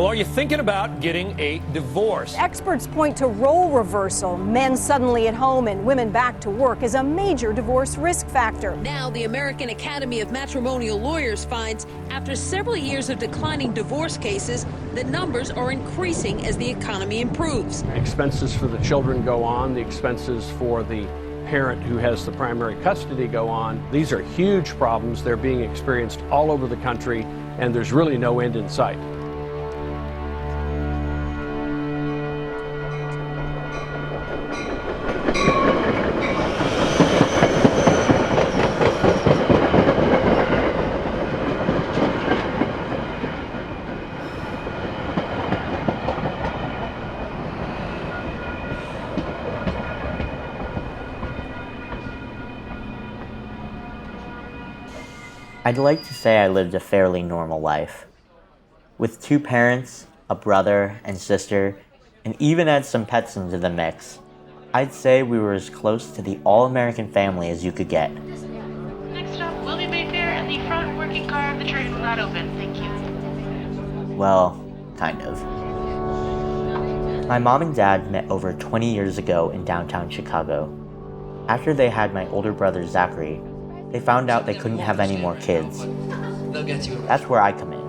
Well, are you thinking about getting a divorce? Experts point to role reversal, men suddenly at home and women back to work, as a major divorce risk factor. Now, the American Academy of Matrimonial Lawyers finds after several years of declining divorce cases, the numbers are increasing as the economy improves. Expenses for the children go on, the expenses for the parent who has the primary custody go on. These are huge problems. They're being experienced all over the country, and there's really no end in sight. I'd like to say I lived a fairly normal life. With 2 parents, a brother and sister, and even add some pets into the mix, I'd say we were as close to the all-American family as you could get. Next stop, William Mayfair, and the front working car of the train will not open. Thank you. Well, kind of. My mom and dad met over 20 years ago in downtown Chicago. After they had my older brother Zachary, they found out they couldn't have any more kids. They'll get you. That's where I come in.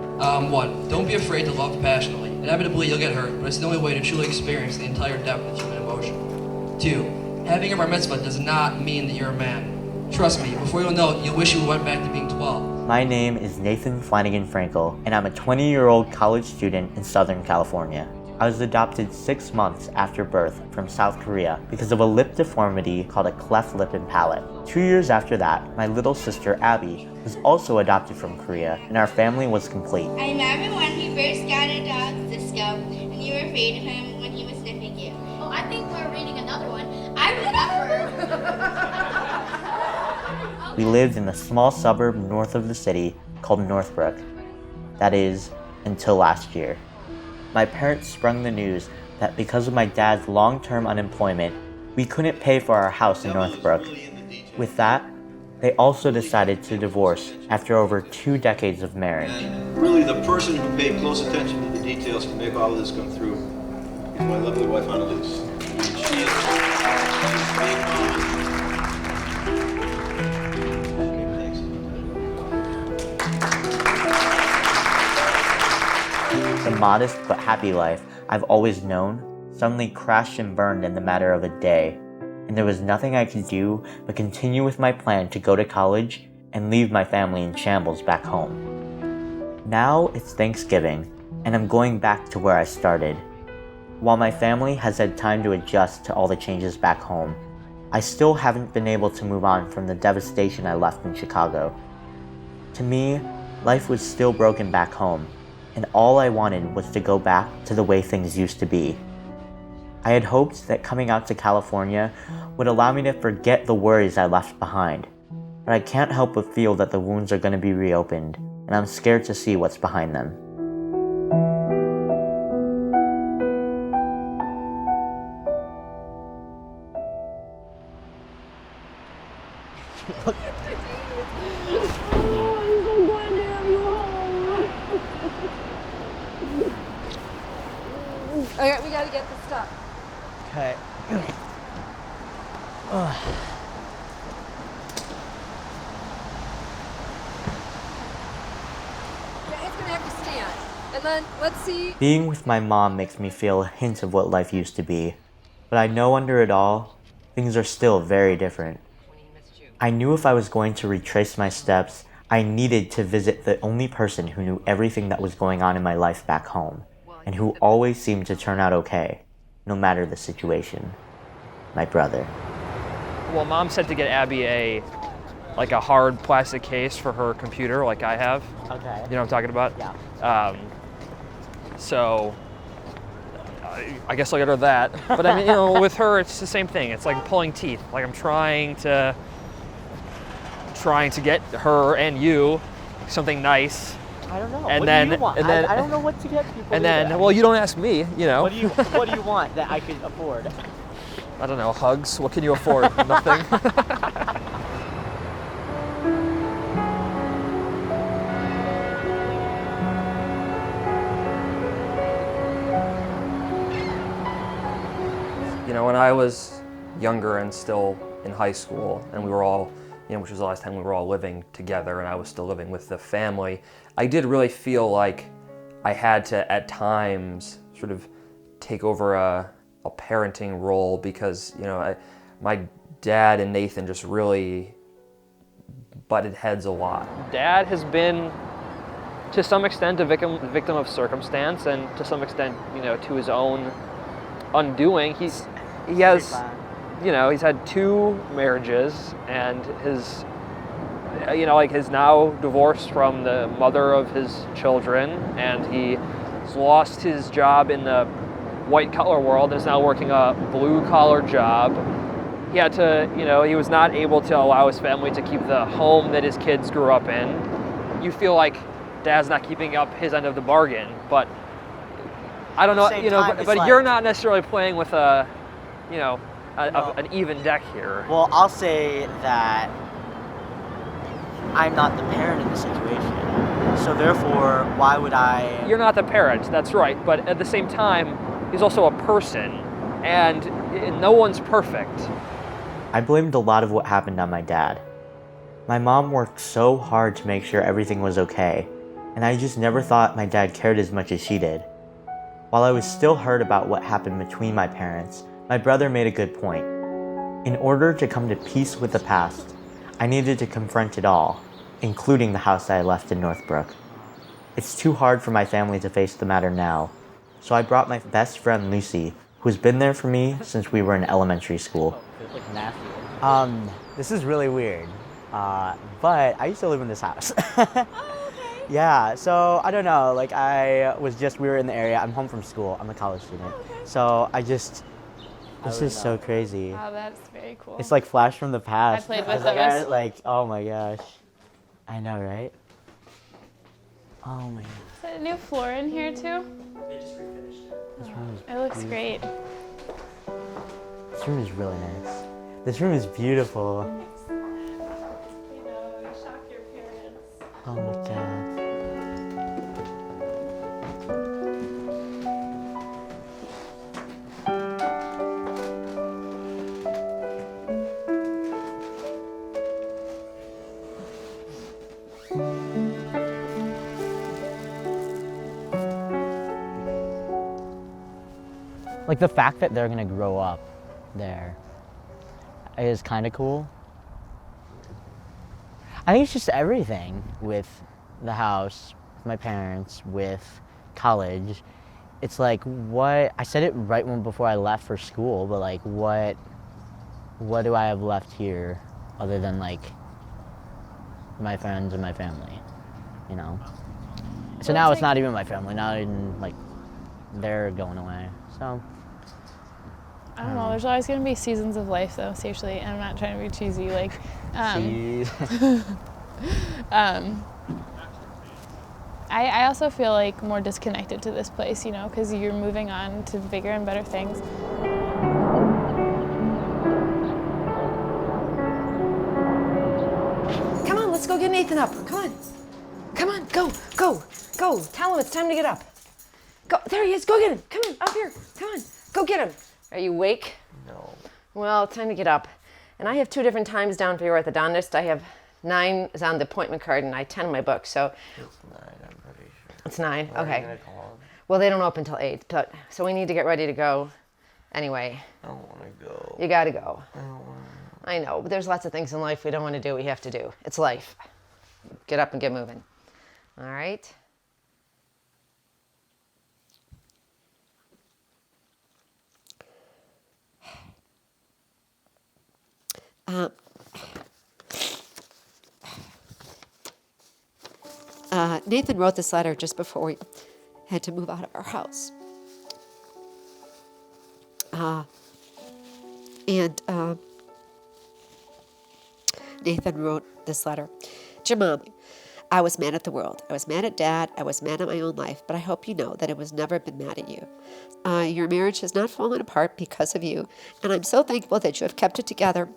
1, don't be afraid to love passionately. Inevitably, you'll get hurt, but it's the only way to truly experience the entire depth of human emotion. 2, having a bar mitzvah does not mean that you're a man. Trust me, before you'll know it, you'll wish you went back to being 12. My name is Nathan Flanagan Frankel, and I'm a 20-year-old college student in Southern California. I was adopted 6 months after birth from South Korea because of a lip deformity called a cleft lip and palate. 2 years after that, my little sister Abby was also adopted from Korea, and our family was complete. I remember when we first got a dog, Cisco, and you were afraid of him when he was sniffing you. Oh, I think we're reading another one. I remember. We lived in a small suburb north of the city called Northbrook. That is, until last year. My parents sprung the news that because of my dad's long-term unemployment, we couldn't pay for our house in Northbrook. With that, they also decided to divorce after over 2 decades of marriage. Really, the person who paid close attention to the details to make all of this come through is my lovely wife, Annalise. She is The modest but happy life I've always known suddenly crashed and burned in the matter of a day, and there was nothing I could do but continue with my plan to go to college and leave my family in shambles back home. Now it's Thanksgiving, and I'm going back to where I started. While my family has had time to adjust to all the changes back home, I still haven't been able to move on from the devastation I left in Chicago. To me, life was still broken back home, and all I wanted was to go back to the way things used to be. I had hoped that coming out to California would allow me to forget the worries I left behind, but I can't help but feel that the wounds are going to be reopened, and I'm scared to see what's behind them. Okay, we gotta get this stuff. Okay. Yeah, it's gonna have to stand. And then, let's see. Being with my mom makes me feel a hint of what life used to be, but I know under it all, things are still very different. I knew if I was going to retrace my steps, I needed to visit the only person who knew everything that was going on in my life back home, and who always seemed to turn out okay, no matter the situation. My brother. Well, Mom said to get Abby a hard plastic case for her computer, like I have. Okay. You know what I'm talking about? Yeah. So I guess I'll get her that. But I mean, with her, it's the same thing. It's like pulling teeth. Like I'm trying to get her and you something nice. I don't know. And what then, do you want? And then, I don't know what to get people. And then, well, you don't ask me, you know. What do you want that I could afford? I don't know, hugs. What can you afford? Nothing. I was younger and still in high school, and we were all, which was the last time we were all living together, and I was still living with the family, I did really feel like I had to, at times, sort of take over a parenting role because, my dad and Nathan just really butted heads a lot. Dad has been, to some extent, a victim of circumstance, and to some extent, to his own undoing. He has, he's had 2 marriages, and his, is now divorced from the mother of his children, and he's lost his job in the white-collar world and is now working a blue-collar job. He had to, he was not able to allow his family to keep the home that his kids grew up in. You feel like Dad's not keeping up his end of the bargain, but I don't know, but you're not necessarily playing with an even deck here. Well, I'll say that I'm not the parent in the situation, so therefore, why would I? You're not the parent, that's right, but at the same time, he's also a person, and no one's perfect. I blamed a lot of what happened on my dad. My mom worked so hard to make sure everything was okay, and I just never thought my dad cared as much as she did. While I was still hurt about what happened between my parents, my brother made a good point. In order to come to peace with the past, I needed to confront it all, including the house I left in Northbrook. It's too hard for my family to face the matter now, so I brought my best friend Lucy, who's been there for me since we were in elementary school. This is really weird, but I used to live in this house. Yeah, so I don't know, we were in the area, I'm home from school, I'm a college student, so this is so crazy. Wow, that's very cool. It's like Flash from the past. I played with those. Oh my gosh. I know, right? Oh my gosh. Is that a new floor in here too? They just refinished it. It looks great. This room is really nice. This room is beautiful. You shock your parents. Oh my god. The fact that they're gonna grow up there is kind of cool. I think it's just everything with the house, with my parents, with college. It's what I said it right before I left for school, but what do I have left here other than my friends and my family, So now it's not even my family. Not even they're going away. So. I don't know, there's always going to be seasons of life though, seriously, and I'm not trying to be cheesy, I also feel more disconnected to this place, because you're moving on to bigger and better things. Come on, let's go get Nathan up, come on. Come on, go. Tell him it's time to get up. Go, there he is, go get him, come on, up here, come on, go get him. Are you awake? No. Well, it's time to get up. And I have 2 different times down for your orthodontist. I have 9 is on the appointment card and I 10 on my book, so. It's 9, I'm pretty sure. It's 9, Are okay. you gonna call him? Well, they don't open till 8, so we need to get ready to go. Anyway. I don't want to go. You gotta go. I don't want to. I know, but there's lots of things in life we don't want to do, we have to do. It's life. Get up and get moving. All right? Nathan wrote this letter just before we had to move out of our house. Nathan wrote this letter. Dear Mom, I was mad at the world. I was mad at Dad. I was mad at my own life. But I hope you know that I was never been mad at you. Your marriage has not fallen apart because of you. And I'm so thankful that you have kept it together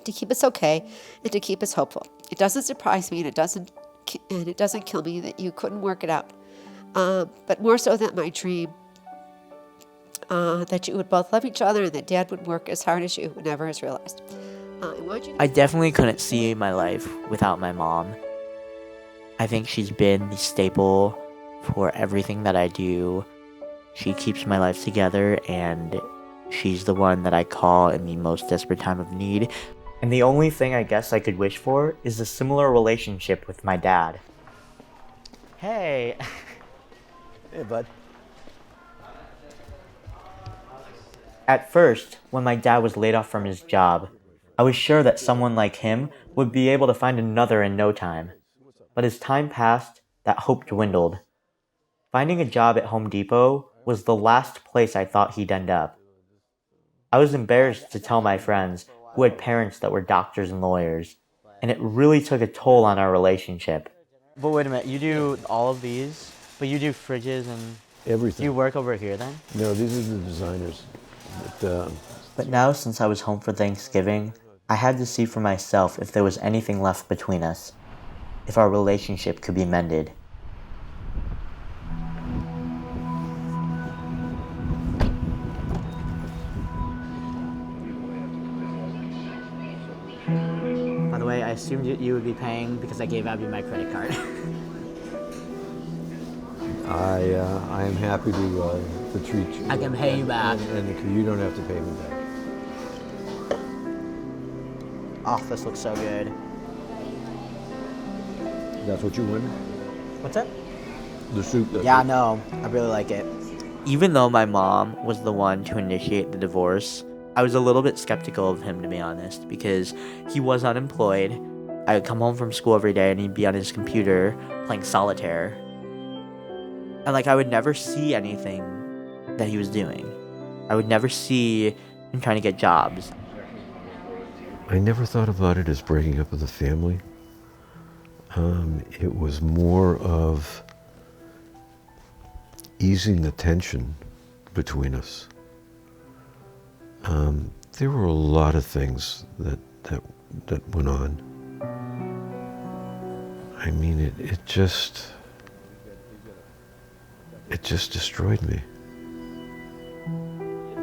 to keep us okay and to keep us hopeful. It doesn't surprise me and it doesn't kill me that you couldn't work it out. But more so that my dream that you would both love each other and that Dad would work as hard as you never has realized. I definitely couldn't see my life without my mom. I think she's been the staple for everything that I do. She keeps my life together, and she's the one that I call in the most desperate time of need. And the only thing I guess I could wish for is a similar relationship with my dad. Hey. Hey, bud. At first, when my dad was laid off from his job, I was sure that someone like him would be able to find another in no time. But as time passed, that hope dwindled. Finding a job at Home Depot was the last place I thought he'd end up. I was embarrassed to tell my friends who had parents that were doctors and lawyers, and it really took a toll on our relationship. But wait a minute, you do all of these, but you do fridges and everything. Do you work over here then? No, these are the designers. But now, since I was home for Thanksgiving, I had to see for myself if there was anything left between us, if our relationship could be mended. By the way, I assumed you would be paying because I gave Abby my credit card. I am happy to treat you. I can pay you back. And you don't have to pay me back. Oh, this looks so good. That's what you wanted? What's that? The soup. Yeah, no, I really like it. Even though my mom was the one to initiate the divorce, I was a little bit skeptical of him, to be honest, because he was unemployed. I would come home from school every day and he'd be on his computer playing solitaire. And I would never see anything that he was doing. I would never see him trying to get jobs. I never thought about it as breaking up with a family. It was more of easing the tension between us. There were a lot of things that went on. I mean, it just destroyed me.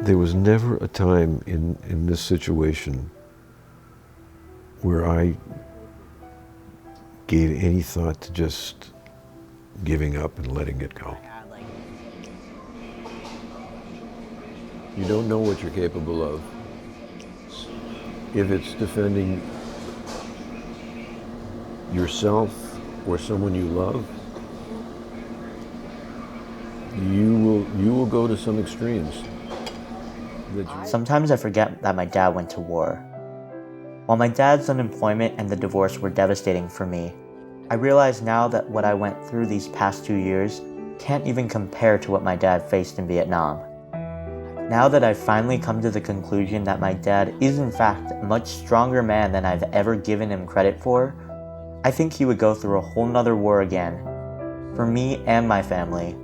There was never a time in this situation where I gave any thought to just giving up and letting it go. You don't know what you're capable of. If it's defending yourself or someone you love, you will go to some extremes. Sometimes I forget that my dad went to war. While my dad's unemployment and the divorce were devastating for me, I realize now that what I went through these past 2 years can't even compare to what my dad faced in Vietnam. Now that I've finally come to the conclusion that my dad is in fact a much stronger man than I've ever given him credit for, I think he would go through a whole nother war again, for me and my family,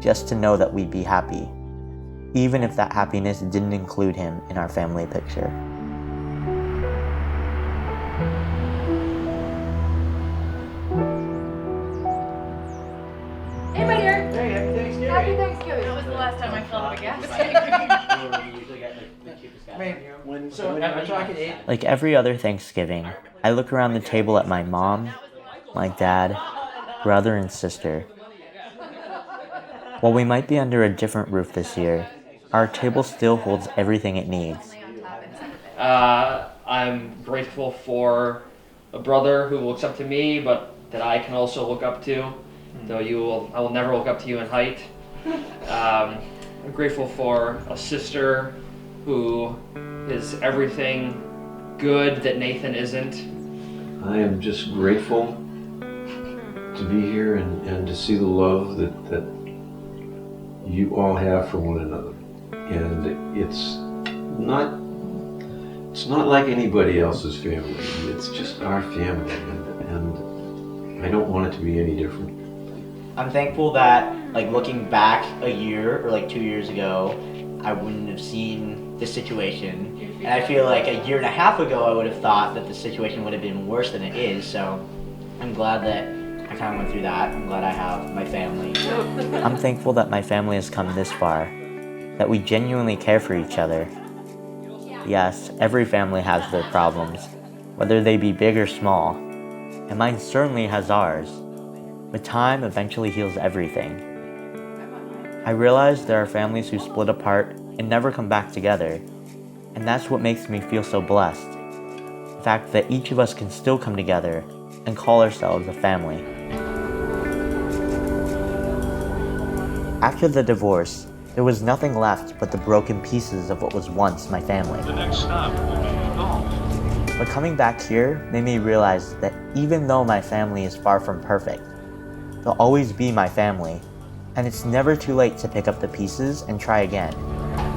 just to know that we'd be happy, even if that happiness didn't include him in our family picture. Hey, my dear. Hey, happy Thanksgiving. Happy Thanksgiving. That was the last time I filled up a gas tank. Like every other Thanksgiving, I look around the table at my mom, my dad, brother, and sister. While we might be under a different roof this year, our table still holds everything it needs. I'm grateful for a brother who looks up to me, but that I can also look up to, though I will never look up to you in height. I'm grateful for a sister who is everything good that Nathan isn't. I am just grateful to be here and to see the love that you all have for one another. And it's not like anybody else's family. It's just our family, and I don't want it to be any different. I'm thankful that, looking back a year or 2 years ago, I wouldn't have seen this situation. And I feel like a year and a half ago, I would have thought that the situation would have been worse than it is. So I'm glad that I kind of went through that. I'm glad I have my family. I'm thankful that my family has come this far. that we genuinely care for each other. Yes, every family has their problems, whether they be big or small, and mine certainly has ours, but time eventually heals everything. I realize there are families who split apart and never come back together, and that's what makes me feel so blessed. The fact that each of us can still come together and call ourselves a family. After the divorce, there was nothing left but the broken pieces of what was once my family. The next stop will be golf. But coming back here made me realize that even though my family is far from perfect, they'll always be my family, and it's never too late to pick up the pieces and try again.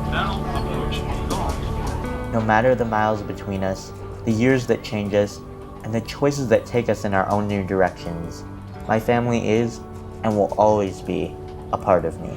Now approach golf. No matter the miles between us, the years that change us, and the choices that take us in our own new directions, my family is and will always be a part of me.